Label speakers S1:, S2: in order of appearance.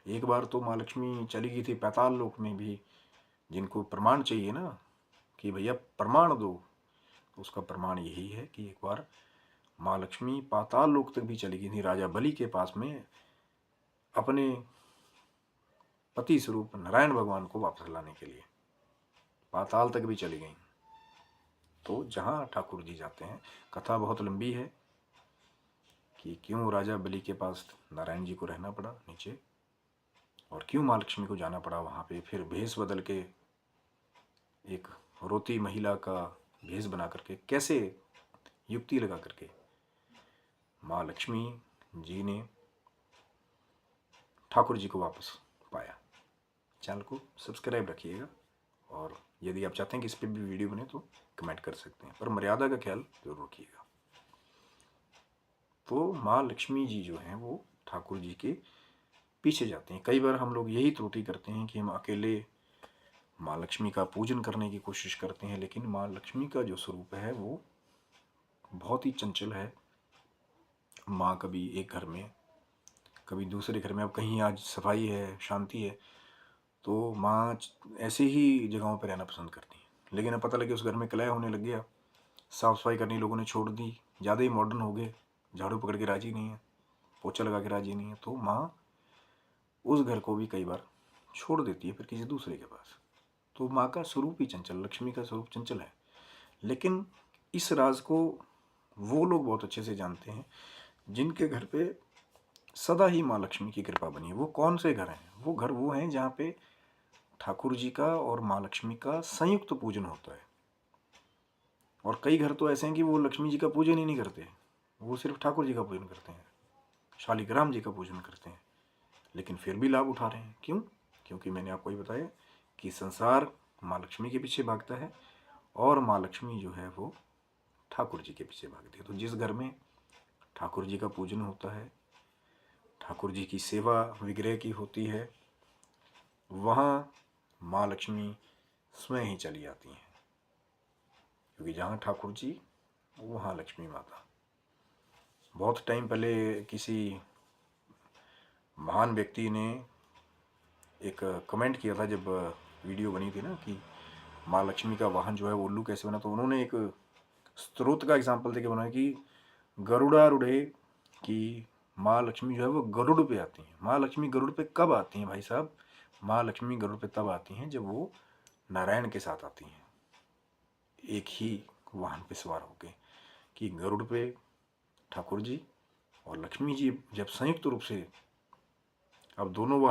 S1: एक बार तो माँ लक्ष्मी चली गई थी पाताल लोक में भी, जिनको प्रमाण चाहिए ना कि भैया प्रमाण दो, तो उसका प्रमाण यही है कि एक बार माँ लक्ष्मी पाताल लोक तक भी चली गई थी राजा बलि के पास में, अपने पति स्वरूप नारायण भगवान को वापस लाने के लिए पाताल तक भी चली गई। तो जहाँ ठाकुर जी जाते हैं, कथा बहुत लंबी है कि क्यों राजा बलि के पास नारायण जी को रहना पड़ा नीचे, और क्यों माँ लक्ष्मी को जाना पड़ा वहाँ पे, फिर भेष बदल के एक रोती महिला का भेष बना करके, कैसे युक्ति लगा करके माँ लक्ष्मी जी ने ठाकुर जी को वापस पाया। चैनल को सब्सक्राइब रखिएगा, और यदि आप चाहते हैं कि इस पर भी वीडियो बने तो कमेंट कर सकते हैं, पर मर्यादा का ख्याल जरूर रखिएगा। तो माँ लक्ष्मी जी जो हैं वो ठाकुर जी के पीछे जाते हैं। कई बार हम लोग यही त्रुटि करते हैं कि हम अकेले माँ लक्ष्मी का पूजन करने की कोशिश करते हैं, लेकिन माँ लक्ष्मी का जो स्वरूप है वो बहुत ही चंचल है। माँ कभी एक घर में, कभी दूसरे घर में, अब कहीं आज सफाई है, शांति है, तो माँ ऐसे ही जगहों पर रहना पसंद करती हैं। लेकिन अब पता लगे उस घर में कलह होने लग गया, साफ़ सफाई करनी लोगों ने छोड़ दी, ज़्यादा ही मॉडर्न हो गए, झाड़ू पकड़ के राजी नहीं है, पोछा लगा के राजी नहीं है, तो माँ उस घर को भी कई बार छोड़ देती है फिर किसी दूसरे के पास। तो माँ का स्वरूप ही चंचल, लक्ष्मी का स्वरूप चंचल है। लेकिन इस राज को वो लोग बहुत अच्छे से जानते हैं जिनके घर पे सदा ही माँ लक्ष्मी की कृपा बनी है। वो कौन से घर हैं? वो घर वो हैं जहाँ पे ठाकुर जी का और माँ लक्ष्मी का संयुक्त पूजन होता है। और कई घर तो ऐसे हैं कि वो लक्ष्मी जी का पूजन ही नहीं करते, वो सिर्फ ठाकुर जी का पूजन करते हैं, शालिग्राम जी का पूजन करते हैं, लेकिन फिर भी लाभ उठा रहे हैं। क्यों? क्योंकि मैंने आपको ये बताया कि संसार माँ लक्ष्मी के पीछे भागता है, और माँ लक्ष्मी जो है वो ठाकुर जी के पीछे भागती है। तो जिस घर में ठाकुर जी का पूजन होता है, ठाकुर जी की सेवा विग्रह की होती है, वहाँ माँ लक्ष्मी स्वयं ही चली आती हैं, क्योंकि जहाँ ठाकुर जी वहाँ लक्ष्मी माता। बहुत टाइम पहले किसी महान व्यक्ति ने एक कमेंट किया था, जब वीडियो बनी थी ना कि माँ लक्ष्मी का वाहन जो है वो उल्लू कैसे बना, तो उन्होंने एक स्रोत का एग्जाम्पल देके बनाया कि गरुड़ारूढ़े कि माँ लक्ष्मी जो है वो गरुड़ पे आती हैं। माँ लक्ष्मी गरुड़ पे कब आती हैं भाई साहब? माँ लक्ष्मी गरुड़ पे तब आती हैं जब वो नारायण के साथ आती हैं, एक ही वाहन पे सवार होके। कि गरुड़ पे ठाकुर जी और लक्ष्मी जी जब संयुक्त रूप से, अब दोनों